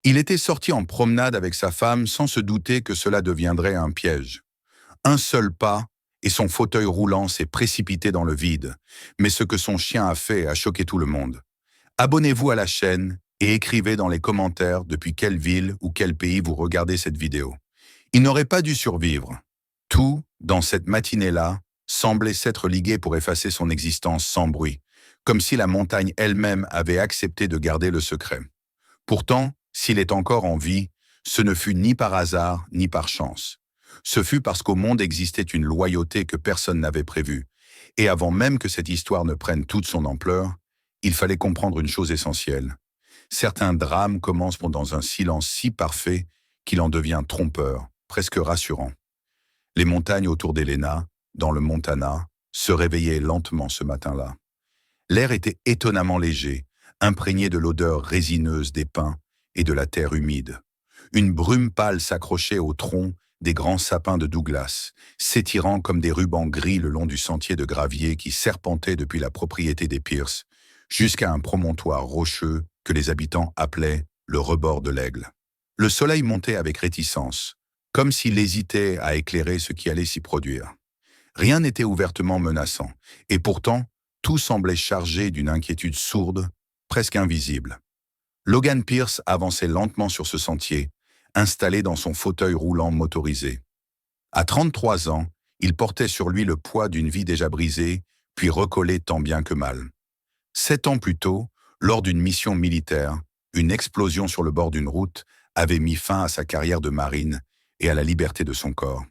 Il était sorti en promenade avec sa femme sans se douter que cela deviendrait un piège. Un seul pas, et son fauteuil roulant s'est précipité dans le vide. Mais ce que son chien a fait a choqué tout le monde. Abonnez-vous à la chaîne et écrivez dans les commentaires depuis quelle ville ou quel pays vous regardez cette vidéo. Il n'aurait pas dû survivre. Tout, dans cette matinée-là, semblait s'être ligué pour effacer son existence sans bruit, comme si la montagne elle-même avait accepté de garder le secret. Pourtant, s'il est encore en vie, ce ne fut ni par hasard ni par chance. Ce fut parce qu'au monde existait une loyauté que personne n'avait prévue. Et avant même que cette histoire ne prenne toute son ampleur, il fallait comprendre une chose essentielle. Certains drames commencent dans un silence si parfait qu'il en devient trompeur, presque rassurant. Les montagnes autour d'Helena, dans le Montana, se réveillaient lentement ce matin-là. L'air était étonnamment léger, imprégné de l'odeur résineuse des pins et de la terre humide. Une brume pâle s'accrochait au tronc des grands sapins de Douglas, s'étirant comme des rubans gris le long du sentier de gravier qui serpentait depuis la propriété des Pierce, jusqu'à un promontoire rocheux que les habitants appelaient le rebord de l'Aigle. Le soleil montait avec réticence, comme s'il hésitait à éclairer ce qui allait s'y produire. Rien n'était ouvertement menaçant, et pourtant, tout semblait chargé d'une inquiétude sourde, presque invisible. Logan Pierce avançait lentement sur ce sentier, installé dans son fauteuil roulant motorisé. À 33 ans, il portait sur lui le poids d'une vie déjà brisée, puis recollée tant bien que mal. 7 ans plus tôt, lors d'une mission militaire, une explosion sur le bord d'une route avait mis fin à sa carrière de marine et à la liberté de son corps.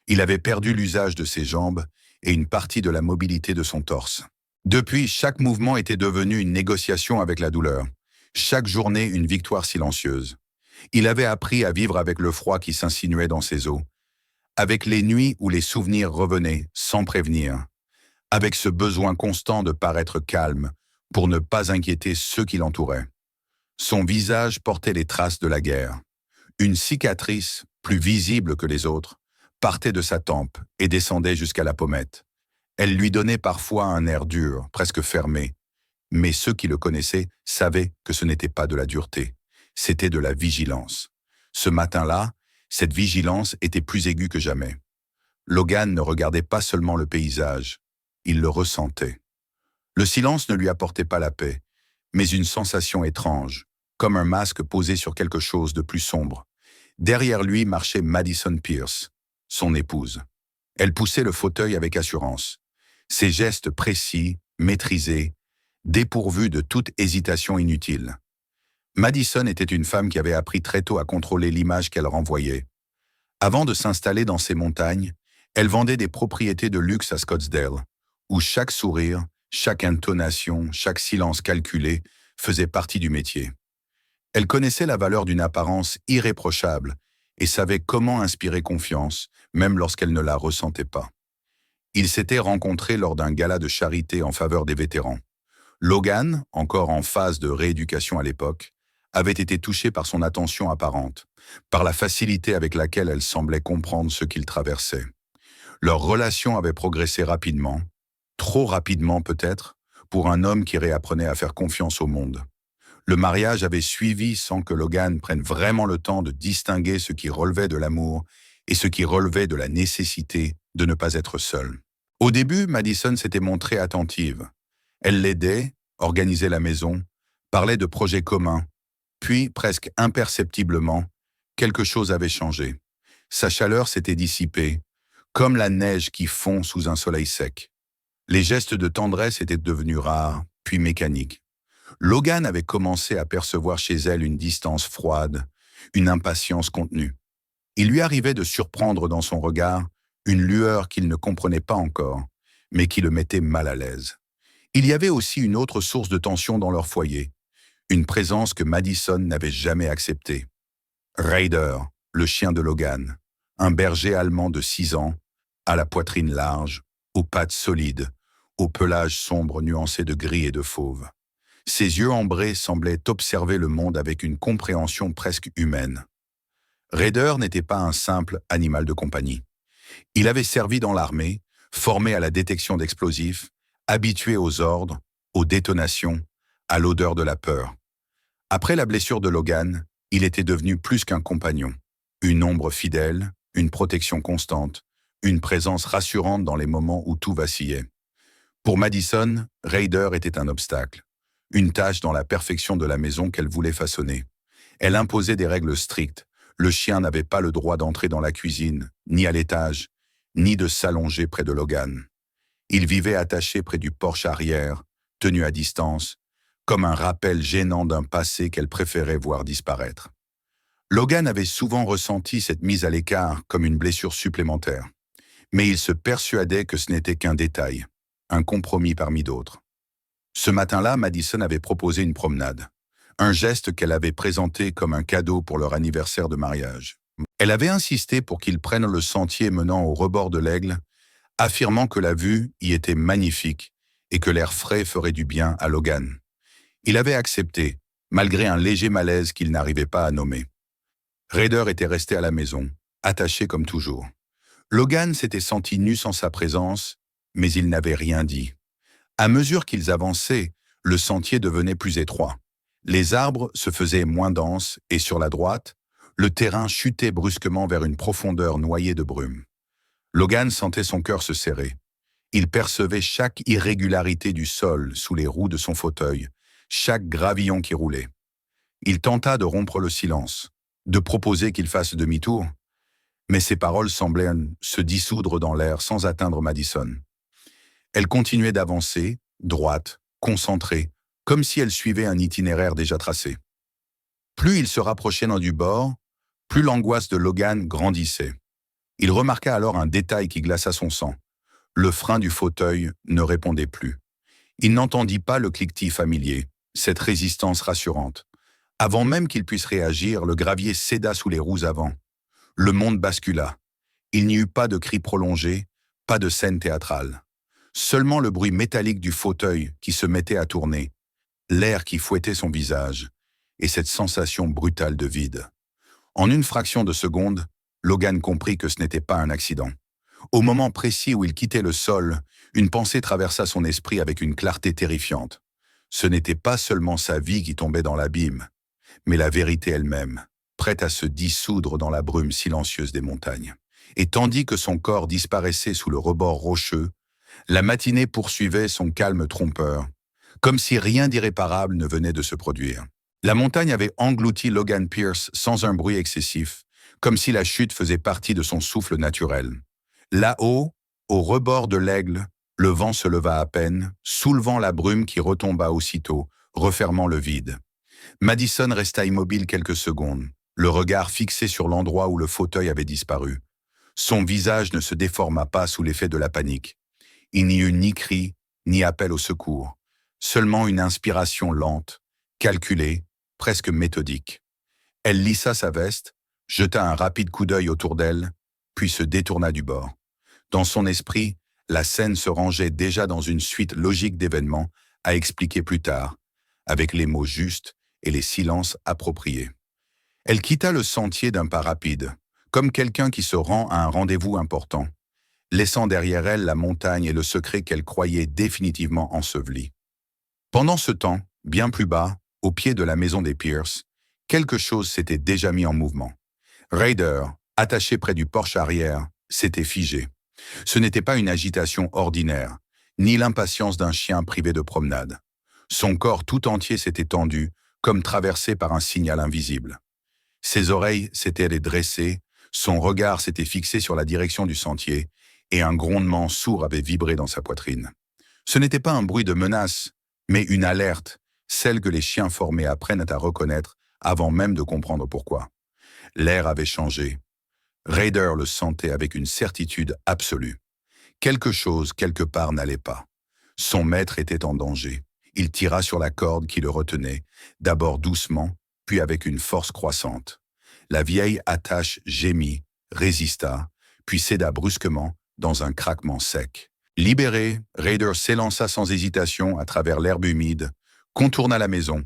Il avait perdu l'usage de ses jambes et une partie de la mobilité de son torse. Depuis, chaque mouvement était devenu une négociation avec la douleur. Chaque journée, une victoire silencieuse. Il avait appris à vivre avec le froid qui s'insinuait dans ses os, avec les nuits où les souvenirs revenaient sans prévenir, avec ce besoin constant de paraître calme pour ne pas inquiéter ceux qui l'entouraient. Son visage portait les traces de la guerre. Une cicatrice, plus visible que les autres, partait de sa tempe et descendait jusqu'à la pommette. Elle lui donnait parfois un air dur, presque fermé, mais ceux qui le connaissaient savaient que ce n'était pas de la dureté, c'était de la vigilance. Ce matin-là, cette vigilance était plus aiguë que jamais. Logan ne regardait pas seulement le paysage, il le ressentait. Le silence ne lui apportait pas la paix, mais une sensation étrange, comme un masque posé sur quelque chose de plus sombre. Derrière lui marchait Madison Pierce, son épouse. Elle poussait le fauteuil avec assurance. Ses gestes précis, maîtrisés, dépourvus de toute hésitation inutile. Madison était une femme qui avait appris très tôt à contrôler l'image qu'elle renvoyait. Avant de s'installer dans ces montagnes, elle vendait des propriétés de luxe à Scottsdale, où chaque sourire, chaque intonation, chaque silence calculé faisait partie du métier. Elle connaissait la valeur d'une apparence irréprochable et savait comment inspirer confiance, même lorsqu'elle ne la ressentait pas. Ils s'étaient rencontrés lors d'un gala de charité en faveur des vétérans. Logan, encore en phase de rééducation à l'époque, avait été touché par son attention apparente, par la facilité avec laquelle elle semblait comprendre ce qu'il traversait. Leur relation avait progressé rapidement, trop rapidement peut-être, pour un homme qui réapprenait à faire confiance au monde. Le mariage avait suivi sans que Logan prenne vraiment le temps de distinguer ce qui relevait de l'amour et ce qui relevait de la nécessité de ne pas être seul. Au début, Madison s'était montrée attentive. Elle l'aidait, organisait la maison, parlait de projets communs. Puis, presque imperceptiblement, quelque chose avait changé. Sa chaleur s'était dissipée, comme la neige qui fond sous un soleil sec. Les gestes de tendresse étaient devenus rares, puis mécaniques. Logan avait commencé à percevoir chez elle une distance froide, une impatience contenue. Il lui arrivait de surprendre dans son regard une lueur qu'il ne comprenait pas encore, mais qui le mettait mal à l'aise. Il y avait aussi une autre source de tension dans leur foyer, une présence que Madison n'avait jamais acceptée. Raider, le chien de Logan, un berger allemand de 6 ans, à la poitrine large, aux pattes solides, au pelage sombre nuancé de gris et de fauve. Ses yeux ambrés semblaient observer le monde avec une compréhension presque humaine. Raider n'était pas un simple animal de compagnie. Il avait servi dans l'armée, formé à la détection d'explosifs, habitué aux ordres, aux détonations, à l'odeur de la peur. Après la blessure de Logan, Il était devenu plus qu'un compagnon, une ombre fidèle, une protection constante, une présence rassurante dans les moments où tout vacillait. Pour Madison, Raider était un obstacle, une tâche dans la perfection de la maison qu'elle voulait façonner. Elle imposait des règles strictes. Le chien n'avait pas le droit d'entrer dans la cuisine, ni à l'étage, ni de s'allonger près de Logan. Il vivait attaché près du porche arrière, tenu à distance, comme un rappel gênant d'un passé qu'elle préférait voir disparaître. Logan avait souvent ressenti cette mise à l'écart comme une blessure supplémentaire, mais il se persuadait que ce n'était qu'un détail, un compromis parmi d'autres. Ce matin-là, Madison avait proposé une promenade, un geste qu'elle avait présenté comme un cadeau pour leur anniversaire de mariage. Elle avait insisté pour qu'ils prennent le sentier menant au rebord de l'Aigle, affirmant que la vue y était magnifique et que l'air frais ferait du bien à Logan. Il avait accepté, malgré un léger malaise qu'il n'arrivait pas à nommer. Raider était resté à la maison, attaché comme toujours. Logan s'était senti nu sans sa présence, mais il n'avait rien dit. À mesure qu'ils avançaient, le sentier devenait plus étroit. Les arbres se faisaient moins denses et sur la droite, le terrain chutait brusquement vers une profondeur noyée de brume. Logan sentait son cœur se serrer. Il percevait chaque irrégularité du sol sous les roues de son fauteuil, chaque gravillon qui roulait. Il tenta de rompre le silence, de proposer qu'il fasse demi-tour, mais ses paroles semblaient se dissoudre dans l'air sans atteindre Madison. Elle continuait d'avancer, droite, concentrée, comme si elle suivait un itinéraire déjà tracé. Plus il se rapprochait du bord, plus l'angoisse de Logan grandissait. Il remarqua alors un détail qui glaça son sang. Le frein du fauteuil ne répondait plus. Il n'entendit pas le cliquetis familier, cette résistance rassurante. Avant même qu'il puisse réagir, le gravier céda sous les roues avant. Le monde bascula. Il n'y eut pas de cris prolongés, pas de scène théâtrale. Seulement le bruit métallique du fauteuil qui se mettait à tourner, l'air qui fouettait son visage, et cette sensation brutale de vide. En une fraction de seconde, Logan comprit que ce n'était pas un accident. Au moment précis où il quittait le sol, une pensée traversa son esprit avec une clarté terrifiante. Ce n'était pas seulement sa vie qui tombait dans l'abîme, mais la vérité elle-même, prête à se dissoudre dans la brume silencieuse des montagnes. Et tandis que son corps disparaissait sous le rebord rocheux, la matinée poursuivait son calme trompeur, comme si rien d'irréparable ne venait de se produire. La montagne avait englouti Logan Pierce sans un bruit excessif, comme si la chute faisait partie de son souffle naturel. Là-haut, au rebord de l'Aigle, le vent se leva à peine, soulevant la brume qui retomba aussitôt, refermant le vide. Madison resta immobile quelques secondes, le regard fixé sur l'endroit où le fauteuil avait disparu. Son visage ne se déforma pas sous l'effet de la panique. Il n'y eut ni cri, ni appel au secours, seulement une inspiration lente, calculée, presque méthodique. Elle lissa sa veste, jeta un rapide coup d'œil autour d'elle, puis se détourna du bord. Dans son esprit, la scène se rangeait déjà dans une suite logique d'événements à expliquer plus tard, avec les mots justes et les silences appropriés. Elle quitta le sentier d'un pas rapide, comme quelqu'un qui se rend à un rendez-vous important, laissant derrière elle la montagne et le secret qu'elle croyait définitivement enseveli. Pendant ce temps, bien plus bas, au pied de la maison des Pierce, quelque chose s'était déjà mis en mouvement. Raider, attaché près du porche arrière, s'était figé. Ce n'était pas une agitation ordinaire, ni l'impatience d'un chien privé de promenade. Son corps tout entier s'était tendu, comme traversé par un signal invisible. Ses oreilles s'étaient dressées, son regard s'était fixé sur la direction du sentier, et un grondement sourd avait vibré dans sa poitrine. Ce n'était pas un bruit de menace, mais une alerte, celle que les chiens formés apprennent à reconnaître avant même de comprendre pourquoi. L'air avait changé. Raider le sentait avec une certitude absolue. Quelque chose, quelque part, n'allait pas. Son maître était en danger. Il tira sur la corde qui le retenait, d'abord doucement, puis avec une force croissante. La vieille attache gémit, résista, puis céda brusquement dans un craquement sec. Libéré, Raider s'élança sans hésitation à travers l'herbe humide, contourna la maison,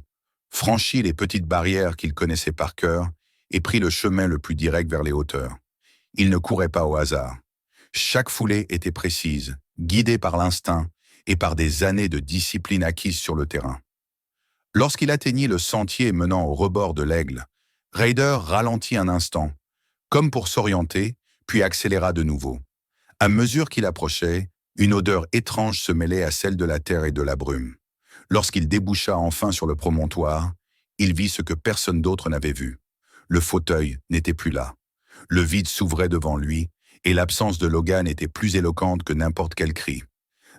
franchit les petites barrières qu'il connaissait par cœur et prit le chemin le plus direct vers les hauteurs. Il ne courait pas au hasard. Chaque foulée était précise, guidée par l'instinct et par des années de discipline acquise sur le terrain. Lorsqu'il atteignit le sentier menant au rebord de l'Aigle, Raider ralentit un instant, comme pour s'orienter, puis accéléra de nouveau. À mesure qu'il approchait, une odeur étrange se mêlait à celle de la terre et de la brume. Lorsqu'il déboucha enfin sur le promontoire, il vit ce que personne d'autre n'avait vu. Le fauteuil n'était plus là. Le vide s'ouvrait devant lui, et l'absence de Logan était plus éloquente que n'importe quel cri.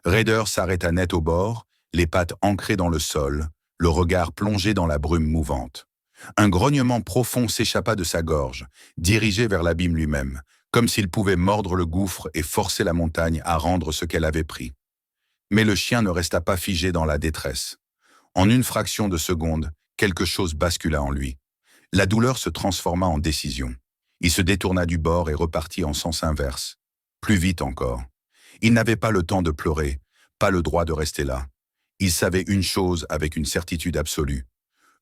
Raider s'arrêta net au bord, les pattes ancrées dans le sol, le regard plongé dans la brume mouvante. Un grognement profond s'échappa de sa gorge, dirigé vers l'abîme lui-même, comme s'il pouvait mordre le gouffre et forcer la montagne à rendre ce qu'elle avait pris. Mais le chien ne resta pas figé dans la détresse. En une fraction de seconde, quelque chose bascula en lui. La douleur se transforma en décision. Il se détourna du bord et repartit en sens inverse. Plus vite encore. Il n'avait pas le temps de pleurer, pas le droit de rester là. Il savait une chose avec une certitude absolue.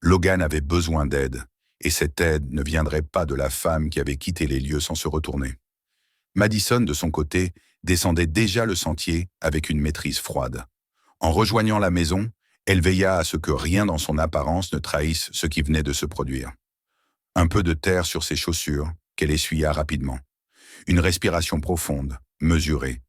Logan avait besoin d'aide, et cette aide ne viendrait pas de la femme qui avait quitté les lieux sans se retourner. Madison, de son côté, descendait déjà le sentier avec une maîtrise froide. En rejoignant la maison, elle veilla à ce que rien dans son apparence ne trahisse ce qui venait de se produire. Un peu de terre sur ses chaussures, qu'elle essuya rapidement. Une respiration profonde, mesurée.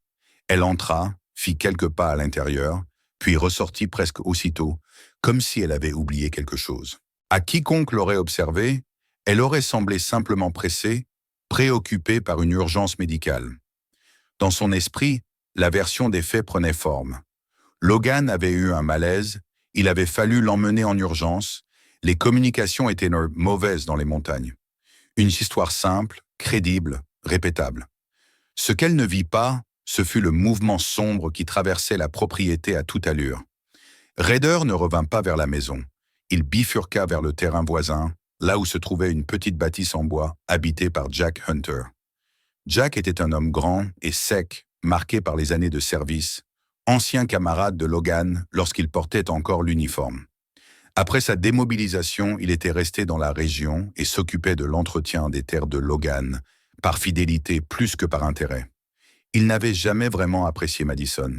Elle entra, fit quelques pas à l'intérieur, puis ressortit presque aussitôt, comme si elle avait oublié quelque chose. À quiconque l'aurait observée, elle aurait semblé simplement pressée, préoccupée par une urgence médicale. Dans son esprit, la version des faits prenait forme. Logan avait eu un malaise, il avait fallu l'emmener en urgence, les communications étaient mauvaises dans les montagnes. Une histoire simple, crédible, répétable. Ce qu'elle ne vit pas, ce fut le mouvement sombre qui traversait la propriété à toute allure. Raider ne revint pas vers la maison. Il bifurqua vers le terrain voisin, là où se trouvait une petite bâtisse en bois, habitée par Jack Hunter. Jack était un homme grand et sec, marqué par les années de service, ancien camarade de Logan lorsqu'il portait encore l'uniforme. Après sa démobilisation, il était resté dans la région et s'occupait de l'entretien des terres de Logan, par fidélité plus que par intérêt. Il n'avait jamais vraiment apprécié Madison.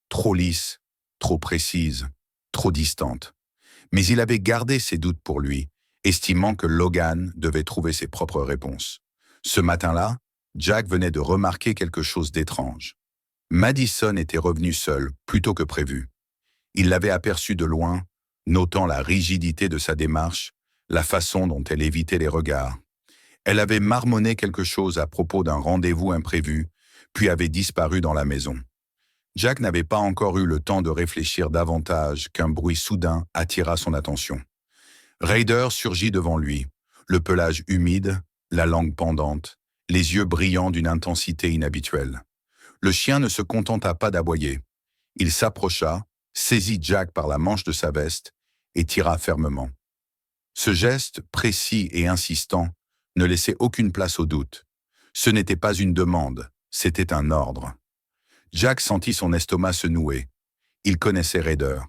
Trop lisse, trop précise, trop distante. Mais il avait gardé ses doutes pour lui, estimant que Logan devait trouver ses propres réponses. Ce matin-là, Jack venait de remarquer quelque chose d'étrange. Madison était revenue seule, plutôt que prévu. Il l'avait aperçue de loin, notant la rigidité de sa démarche, la façon dont elle évitait les regards. Elle avait marmonné quelque chose à propos d'un rendez-vous imprévu, puis avait disparu dans la maison. Jack n'avait pas encore eu le temps de réfléchir davantage qu'un bruit soudain attira son attention. Raider surgit devant lui, le pelage humide, la langue pendante, les yeux brillants d'une intensité inhabituelle. Le chien ne se contenta pas d'aboyer. Il s'approcha, saisit Jack par la manche de sa veste et tira fermement. Ce geste, précis et insistant, ne laissait aucune place au doute. Ce n'était pas une demande, c'était un ordre. Jack sentit son estomac se nouer. Il connaissait Raider.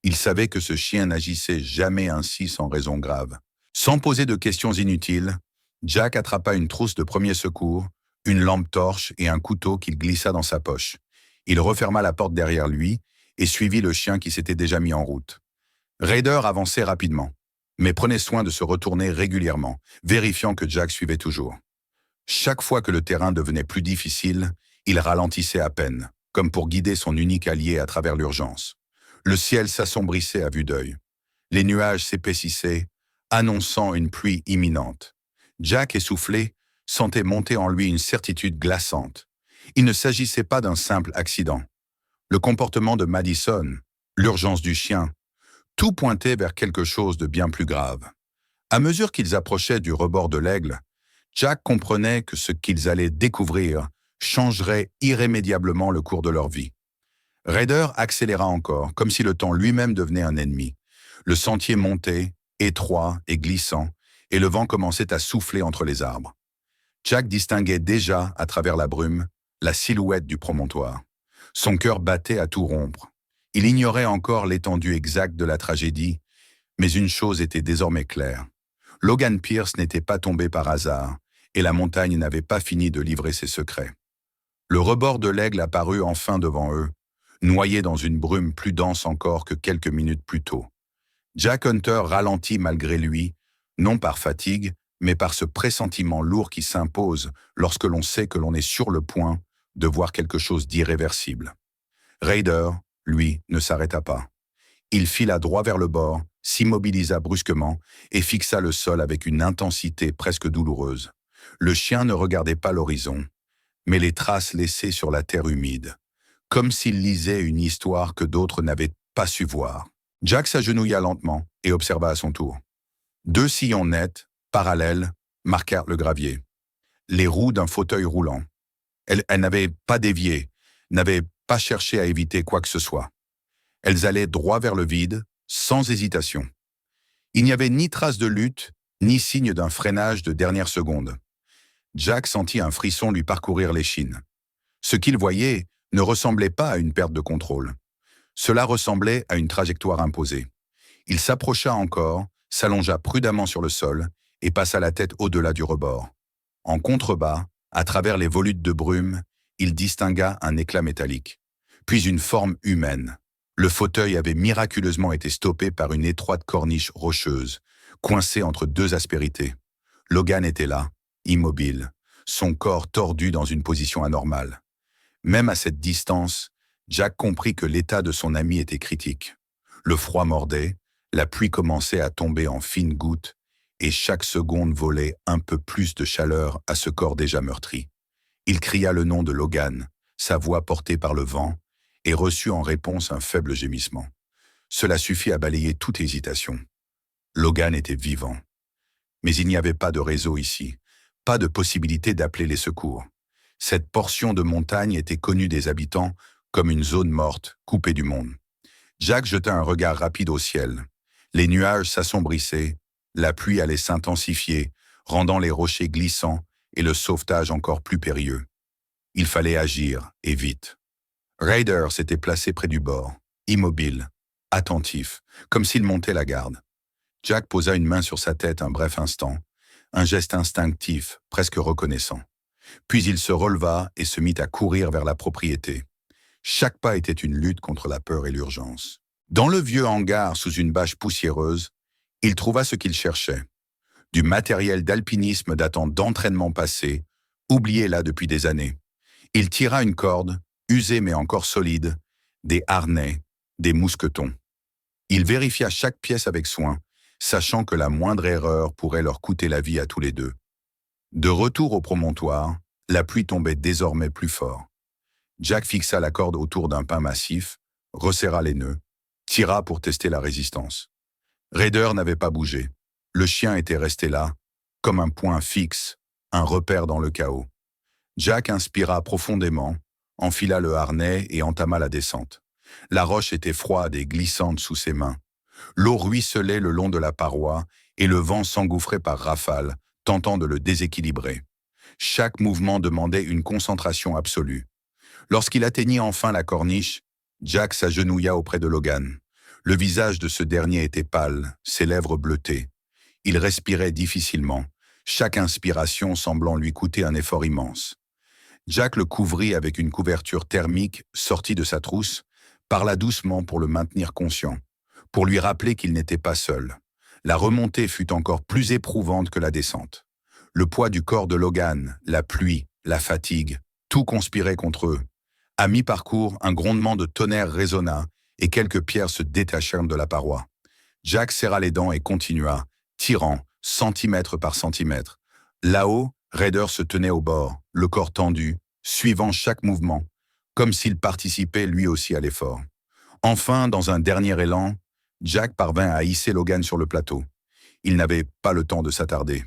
Il savait que ce chien n'agissait jamais ainsi sans raison grave. Sans poser de questions inutiles, Jack attrapa une trousse de premier secours, une lampe torche et un couteau qu'il glissa dans sa poche. Il referma la porte derrière lui et suivit le chien qui s'était déjà mis en route. Raider avançait rapidement, mais prenait soin de se retourner régulièrement, vérifiant que Jack suivait toujours. Chaque fois que le terrain devenait plus difficile, il ralentissait à peine, comme pour guider son unique allié à travers l'urgence. Le ciel s'assombrissait à vue d'œil. Les nuages s'épaississaient, annonçant une pluie imminente. Jack, essoufflé, sentait monter en lui une certitude glaçante. Il ne s'agissait pas d'un simple accident. Le comportement de Madison, l'urgence du chien, tout pointait vers quelque chose de bien plus grave. À mesure qu'ils approchaient du rebord de l'Aigle, Jack comprenait que ce qu'ils allaient découvrir changerait irrémédiablement le cours de leur vie. Raider accéléra encore, comme si le temps lui-même devenait un ennemi. Le sentier montait, étroit et glissant, et le vent commençait à souffler entre les arbres. Jack distinguait déjà, à travers la brume, la silhouette du promontoire. Son cœur battait à tout rompre. Il ignorait encore l'étendue exacte de la tragédie, mais une chose était désormais claire. Logan Pierce n'était pas tombé par hasard, et la montagne n'avait pas fini de livrer ses secrets. Le rebord de l'Aigle apparut enfin devant eux, noyé dans une brume plus dense encore que quelques minutes plus tôt. Jack Hunter ralentit malgré lui, non par fatigue, mais par ce pressentiment lourd qui s'impose lorsque l'on sait que l'on est sur le point de voir quelque chose d'irréversible. Raider, lui, ne s'arrêta pas. Il fila droit vers le bord, s'immobilisa brusquement et fixa le sol avec une intensité presque douloureuse. Le chien ne regardait pas l'horizon, mais les traces laissées sur la terre humide, comme s'il lisait une histoire que d'autres n'avaient pas su voir. Jack s'agenouilla lentement et observa à son tour. 2 sillons nets, parallèles, marquèrent le gravier. Les roues d'un fauteuil roulant. Elle n'avait pas dévié, n'avait pas cherché à éviter quoi que ce soit. Elles allaient droit vers le vide, sans hésitation. Il n'y avait ni trace de lutte, ni signe d'un freinage de dernière seconde. Jack sentit un frisson lui parcourir l'échine. Ce qu'il voyait ne ressemblait pas à une perte de contrôle. Cela ressemblait à une trajectoire imposée. Il s'approcha encore, s'allongea prudemment sur le sol et passa la tête au-delà du rebord. En contrebas, à travers les volutes de brume, il distingua un éclat métallique, puis une forme humaine. Le fauteuil avait miraculeusement été stoppé par une étroite corniche rocheuse, coincée entre 2 aspérités. Logan était là, immobile, son corps tordu dans une position anormale. Même à cette distance, Jack comprit que l'état de son ami était critique. Le froid mordait, la pluie commençait à tomber en fines gouttes, et chaque seconde volait un peu plus de chaleur à ce corps déjà meurtri. Il cria le nom de Logan, sa voix portée par le vent, et reçut en réponse un faible gémissement. Cela suffit à balayer toute hésitation. Logan était vivant. Mais il n'y avait pas de réseau ici, pas de possibilité d'appeler les secours. Cette portion de montagne était connue des habitants comme une zone morte, coupée du monde. Jack jeta un regard rapide au ciel. Les nuages s'assombrissaient, la pluie allait s'intensifier, rendant les rochers glissants et le sauvetage encore plus périlleux. Il fallait agir, et vite. Raider s'était placé près du bord, immobile, attentif, comme s'il montait la garde. Jack posa une main sur sa tête un bref instant, un geste instinctif, presque reconnaissant. Puis il se releva et se mit à courir vers la propriété. Chaque pas était une lutte contre la peur et l'urgence. Dans le vieux hangar sous une bâche poussiéreuse, il trouva ce qu'il cherchait. Du matériel d'alpinisme datant d'entraînements passés, oublié là depuis des années. Il tira une corde, usée mais encore solide, des harnais, des mousquetons. Il vérifia chaque pièce avec soin, sachant que la moindre erreur pourrait leur coûter la vie à tous les deux. De retour au promontoire, la pluie tombait désormais plus fort. Jack fixa la corde autour d'un pin massif, resserra les nœuds, tira pour tester la résistance. Raider n'avait pas bougé. Le chien était resté là, comme un point fixe, un repère dans le chaos. Jack inspira profondément, enfila le harnais et entama la descente. La roche était froide et glissante sous ses mains. L'eau ruisselait le long de la paroi et le vent s'engouffrait par rafales, tentant de le déséquilibrer. Chaque mouvement demandait une concentration absolue. Lorsqu'il atteignit enfin la corniche, Jack s'agenouilla auprès de Logan. Le visage de ce dernier était pâle, ses lèvres bleutées. Il respirait difficilement, chaque inspiration semblant lui coûter un effort immense. Jack le couvrit avec une couverture thermique sortie de sa trousse, parla doucement pour le maintenir conscient, pour lui rappeler qu'il n'était pas seul. La remontée fut encore plus éprouvante que la descente. Le poids du corps de Logan, la pluie, la fatigue, tout conspirait contre eux. À mi-parcours, un grondement de tonnerre résonna et quelques pierres se détachèrent de la paroi. Jack serra les dents et continua, tirant, centimètre par centimètre. Là-haut, Raider se tenait au bord, le corps tendu, suivant chaque mouvement, comme s'il participait lui aussi à l'effort. Enfin, dans un dernier élan, Jack parvint à hisser Logan sur le plateau. Il n'avait pas le temps de s'attarder.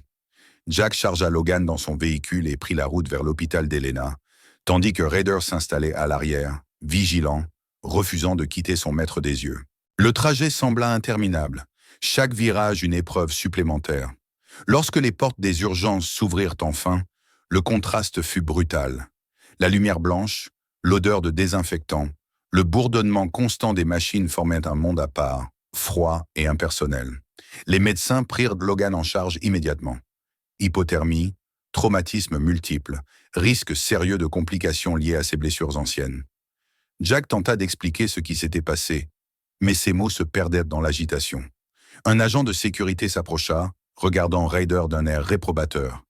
Jack chargea Logan dans son véhicule et prit la route vers l'hôpital d'Helena, tandis que Raider s'installait à l'arrière, vigilant, refusant de quitter son maître des yeux. Le trajet sembla interminable, chaque virage une épreuve supplémentaire. Lorsque les portes des urgences s'ouvrirent enfin, le contraste fut brutal. La lumière blanche, l'odeur de désinfectant, le bourdonnement constant des machines formaient un monde à part, froid et impersonnel. Les médecins prirent Logan en charge immédiatement. Hypothermie, traumatismes multiples, risques sérieux de complications liées à ses blessures anciennes. Jack tenta d'expliquer ce qui s'était passé, mais ses mots se perdirent dans l'agitation. Un agent de sécurité s'approcha, regardant Ryder d'un air réprobateur.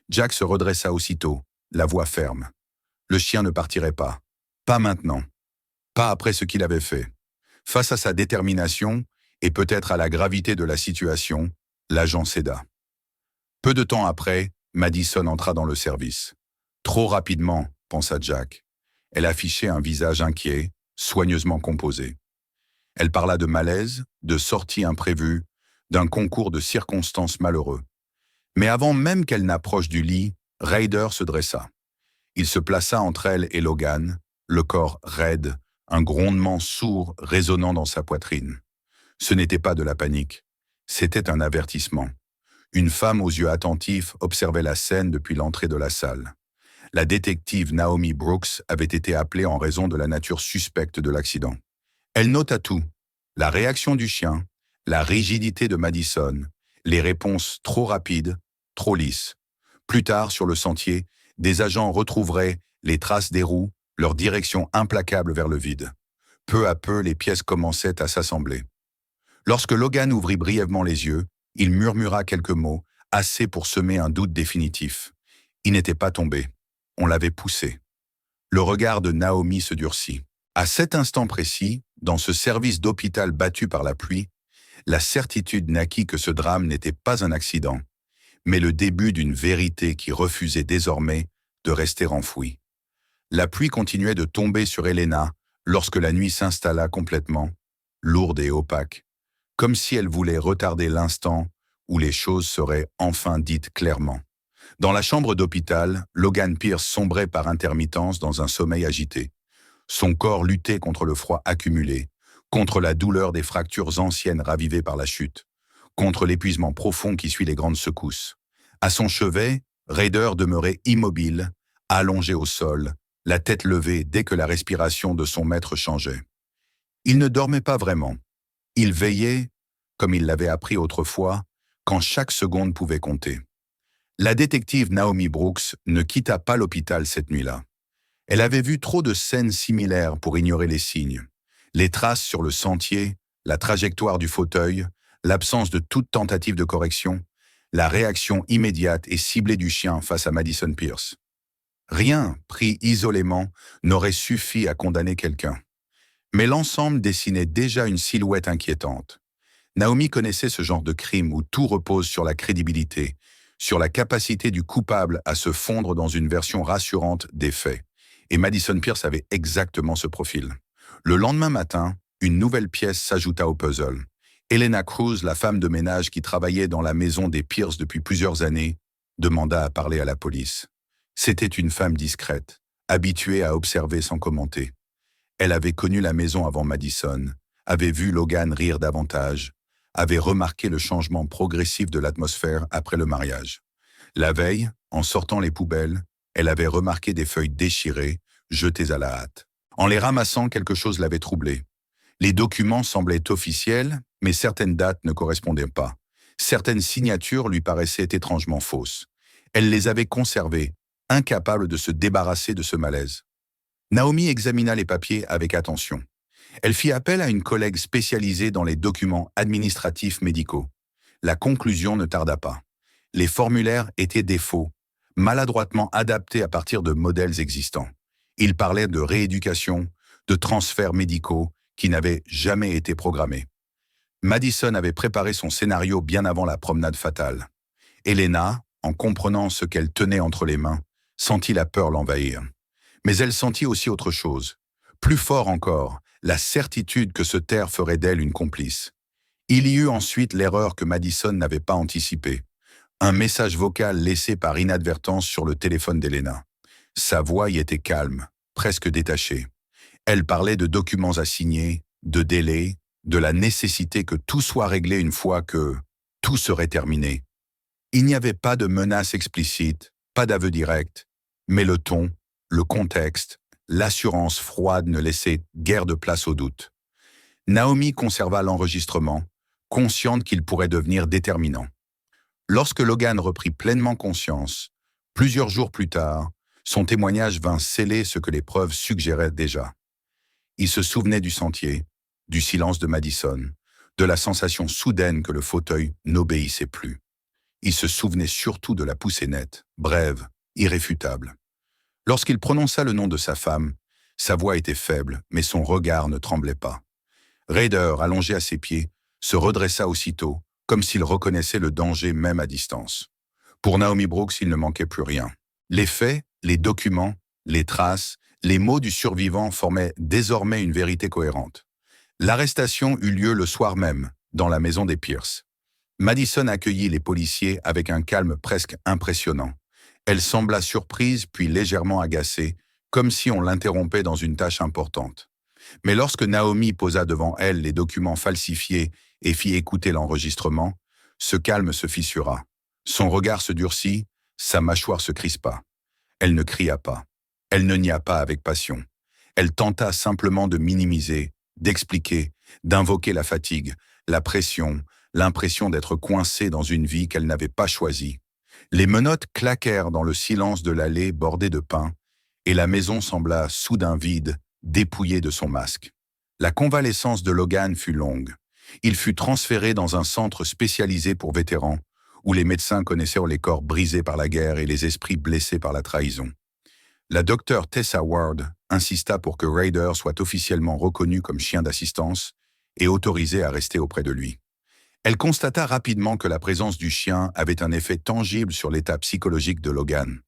Jack se redressa aussitôt, la voix ferme. Le chien ne partirait pas. Pas maintenant. Pas après ce qu'il avait fait. Face à sa détermination, et peut-être à la gravité de la situation, l'agent céda. Peu de temps après, Madison entra dans le service. Trop rapidement, pensa Jack. Elle affichait un visage inquiet, soigneusement composé. Elle parla de malaise, de sorties imprévues, d'un concours de circonstances malheureux. Mais avant même qu'elle n'approche du lit, Ryder se dressa. Il se plaça entre elle et Logan, le corps raide, un grondement sourd résonnant dans sa poitrine. Ce n'était pas de la panique, c'était un avertissement. Une femme aux yeux attentifs observait la scène depuis l'entrée de la salle. La détective Naomi Brooks avait été appelée en raison de la nature suspecte de l'accident. Elle nota tout, la réaction du chien, la rigidité de Madison, les réponses trop rapides, trop lisses. Plus tard, sur le sentier, des agents retrouveraient les traces des roues, leur direction implacable vers le vide. Peu à peu, les pièces commençaient à s'assembler. Lorsque Logan ouvrit brièvement les yeux, il murmura quelques mots, assez pour semer un doute définitif. Il n'était pas tombé. On l'avait poussé. Le regard de Naomi se durcit. À cet instant précis, dans ce service d'hôpital battu par la pluie, la certitude naquit que ce drame n'était pas un accident, mais le début d'une vérité qui refusait désormais de rester enfouie. La pluie continuait de tomber sur Elena lorsque la nuit s'installa complètement, lourde et opaque, comme si elle voulait retarder l'instant où les choses seraient enfin dites clairement. Dans la chambre d'hôpital, Logan Pierce sombrait par intermittence dans un sommeil agité. Son corps luttait contre le froid accumulé, contre la douleur des fractures anciennes ravivées par la chute, contre l'épuisement profond qui suit les grandes secousses. À son chevet, Ryder demeurait immobile, allongé au sol, la tête levée dès que la respiration de son maître changeait. Il ne dormait pas vraiment. Il veillait, comme il l'avait appris autrefois, quand chaque seconde pouvait compter. La détective Naomi Brooks ne quitta pas l'hôpital cette nuit-là. Elle avait vu trop de scènes similaires pour ignorer les signes. Les traces sur le sentier, la trajectoire du fauteuil, l'absence de toute tentative de correction, la réaction immédiate et ciblée du chien face à Madison Pierce. Rien, pris isolément, n'aurait suffi à condamner quelqu'un. Mais l'ensemble dessinait déjà une silhouette inquiétante. Naomi connaissait ce genre de crime où tout repose sur la crédibilité, sur la capacité du coupable à se fondre dans une version rassurante des faits. Et Madison Pierce avait exactement ce profil. Le lendemain matin, une nouvelle pièce s'ajouta au puzzle. Elena Cruz, la femme de ménage qui travaillait dans la maison des Pierce depuis plusieurs années, demanda à parler à la police. C'était une femme discrète, habituée à observer sans commenter. Elle avait connu la maison avant Madison, avait vu Logan rire davantage, avait remarqué le changement progressif de l'atmosphère après le mariage. La veille, en sortant les poubelles, elle avait remarqué des feuilles déchirées, jetées à la hâte. En les ramassant, quelque chose l'avait troublée. Les documents semblaient officiels, mais certaines dates ne correspondaient pas. Certaines signatures lui paraissaient étrangement fausses. Elle les avait conservées, incapable de se débarrasser de ce malaise. Naomi examina les papiers avec attention. Elle fit appel à une collègue spécialisée dans les documents administratifs médicaux. La conclusion ne tarda pas. Les formulaires étaient des faux, maladroitement adaptés à partir de modèles existants. Ils parlaient de rééducation, de transferts médicaux qui n'avaient jamais été programmés. Madison avait préparé son scénario bien avant la promenade fatale. Elena, en comprenant ce qu'elle tenait entre les mains, sentit la peur l'envahir. Mais elle sentit aussi autre chose. Plus fort encore, la certitude que se taire ferait d'elle une complice. Il y eut ensuite l'erreur que Madison n'avait pas anticipée. Un message vocal laissé par inadvertance sur le téléphone d'Elena. Sa voix y était calme, presque détachée. Elle parlait de documents à signer, de délais, de la nécessité que tout soit réglé une fois que tout serait terminé. Il n'y avait pas de menace explicite, pas d'aveu direct, mais le ton, le contexte, l'assurance froide ne laissaient guère de place au doute. Naomi conserva l'enregistrement, consciente qu'il pourrait devenir déterminant. Lorsque Logan reprit pleinement conscience, plusieurs jours plus tard, son témoignage vint sceller ce que les preuves suggéraient déjà. Il se souvenait du sentier, du silence de Madison, de la sensation soudaine que le fauteuil n'obéissait plus. Il se souvenait surtout de la poussée nette, brève, irréfutable. Lorsqu'il prononça le nom de sa femme, sa voix était faible, mais son regard ne tremblait pas. Ryder, allongé à ses pieds, se redressa aussitôt, comme s'il reconnaissait le danger même à distance. Pour Naomi Brooks, il ne manquait plus rien. Les faits, les documents, les traces, les mots du survivant formaient désormais une vérité cohérente. L'arrestation eut lieu le soir même, dans la maison des Pierce. Madison accueillit les policiers avec un calme presque impressionnant. Elle sembla surprise puis légèrement agacée, comme si on l'interrompait dans une tâche importante. Mais lorsque Naomi posa devant elle les documents falsifiés et fit écouter l'enregistrement, ce calme se fissura. Son regard se durcit, sa mâchoire se crispa. Elle ne cria pas. Elle ne nia pas avec passion. Elle tenta simplement de minimiser, d'expliquer, d'invoquer la fatigue, la pression, l'impression d'être coincée dans une vie qu'elle n'avait pas choisie. Les menottes claquèrent dans le silence de l'allée bordée de pins, et la maison sembla soudain vide, dépouillée de son masque. La convalescence de Logan fut longue. Il fut transféré dans un centre spécialisé pour vétérans, où les médecins connaissaient les corps brisés par la guerre et les esprits blessés par la trahison. La docteure Tessa Ward insista pour que Ryder soit officiellement reconnu comme chien d'assistance et autorisé à rester auprès de lui. Elle constata rapidement que la présence du chien avait un effet tangible sur l'état psychologique de Logan.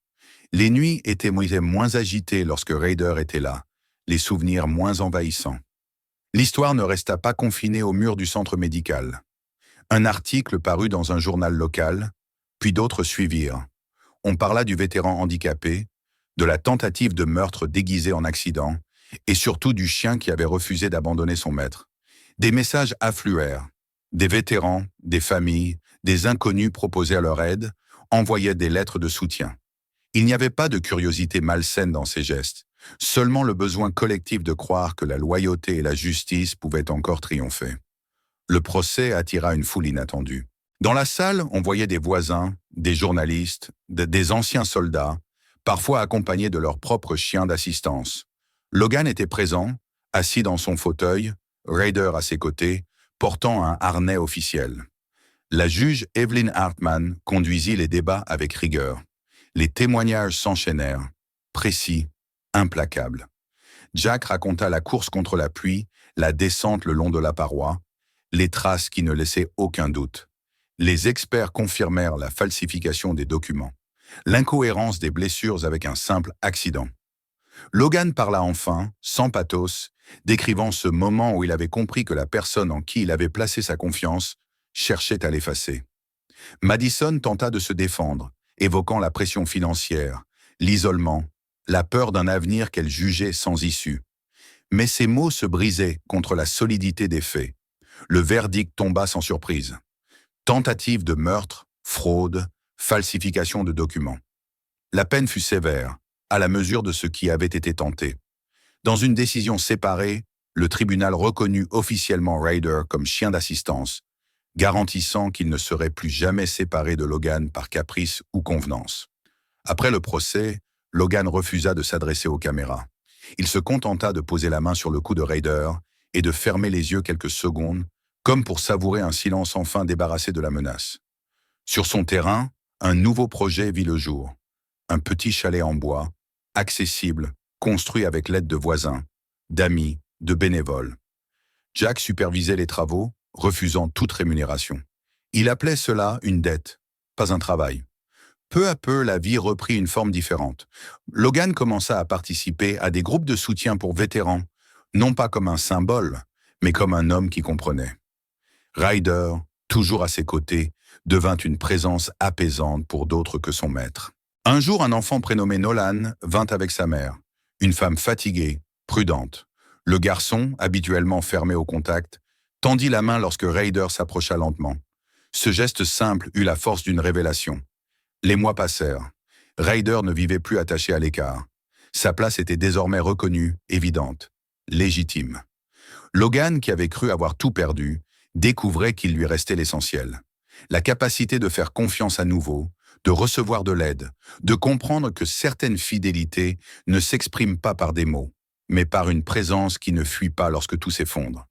Les nuits étaient moins agitées lorsque Ryder était là, les souvenirs moins envahissants. L'histoire ne resta pas confinée au mur du centre médical. Un article parut dans un journal local, puis d'autres suivirent. On parla du vétéran handicapé, de la tentative de meurtre déguisée en accident, et surtout du chien qui avait refusé d'abandonner son maître. Des messages affluèrent. Des vétérans, des familles, des inconnus proposaient leur aide, envoyaient des lettres de soutien. Il n'y avait pas de curiosité malsaine dans ces gestes, seulement le besoin collectif de croire que la loyauté et la justice pouvaient encore triompher. Le procès attira une foule inattendue. Dans la salle, on voyait des voisins, des journalistes, des anciens soldats, parfois accompagnés de leurs propres chiens d'assistance. Logan était présent, assis dans son fauteuil, Ryder à ses côtés, portant un harnais officiel. La juge Evelyn Hartman conduisit les débats avec rigueur. Les témoignages s'enchaînèrent, précis, implacables. Jack raconta la course contre la pluie, la descente le long de la paroi, les traces qui ne laissaient aucun doute. Les experts confirmèrent la falsification des documents, l'incohérence des blessures avec un simple accident. Logan parla enfin, sans pathos, décrivant ce moment où il avait compris que la personne en qui il avait placé sa confiance cherchait à l'effacer. Madison tenta de se défendre, évoquant la pression financière, l'isolement, la peur d'un avenir qu'elle jugeait sans issue. Mais ses mots se brisaient contre la solidité des faits. Le verdict tomba sans surprise. Tentative de meurtre, fraude, falsification de documents. La peine fut sévère, à la mesure de ce qui avait été tenté. Dans une décision séparée, le tribunal reconnut officiellement Ryder comme chien d'assistance, garantissant qu'il ne serait plus jamais séparé de Logan par caprice ou convenance. Après le procès, Logan refusa de s'adresser aux caméras. Il se contenta de poser la main sur le cou de Ryder et de fermer les yeux quelques secondes, comme pour savourer un silence enfin débarrassé de la menace. Sur son terrain, un nouveau projet vit le jour. Un petit chalet en bois, accessible, construit avec l'aide de voisins, d'amis, de bénévoles. Jack supervisait les travaux, refusant toute rémunération. Il appelait cela une dette, pas un travail. Peu à peu, la vie reprit une forme différente. Logan commença à participer à des groupes de soutien pour vétérans, non pas comme un symbole, mais comme un homme qui comprenait. Ryder, toujours à ses côtés, devint une présence apaisante pour d'autres que son maître. Un jour, un enfant prénommé Nolan vint avec sa mère, une femme fatiguée, prudente. Le garçon, habituellement fermé au contact, tendit la main lorsque Ryder s'approcha lentement. Ce geste simple eut la force d'une révélation. Les mois passèrent. Ryder ne vivait plus attaché à l'écart. Sa place était désormais reconnue, évidente, légitime. Logan, qui avait cru avoir tout perdu, découvrait qu'il lui restait l'essentiel. La capacité de faire confiance à nouveau, de recevoir de l'aide, de comprendre que certaines fidélités ne s'expriment pas par des mots, mais par une présence qui ne fuit pas lorsque tout s'effondre.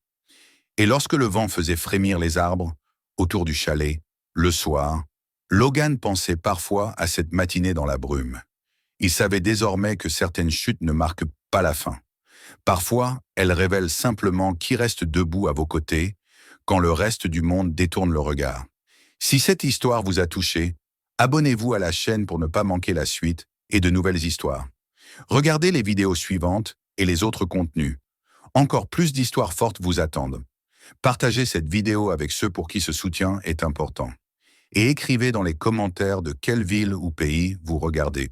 Et lorsque le vent faisait frémir les arbres, autour du chalet, le soir, Logan pensait parfois à cette matinée dans la brume. Il savait désormais que certaines chutes ne marquent pas la fin. Parfois, elles révèlent simplement qui reste debout à vos côtés quand le reste du monde détourne le regard. Si cette histoire vous a touché, abonnez-vous à la chaîne pour ne pas manquer la suite et de nouvelles histoires. Regardez les vidéos suivantes et les autres contenus. Encore plus d'histoires fortes vous attendent. Partagez cette vidéo avec ceux pour qui ce soutien est important. Et écrivez dans les commentaires de quelle ville ou pays vous regardez.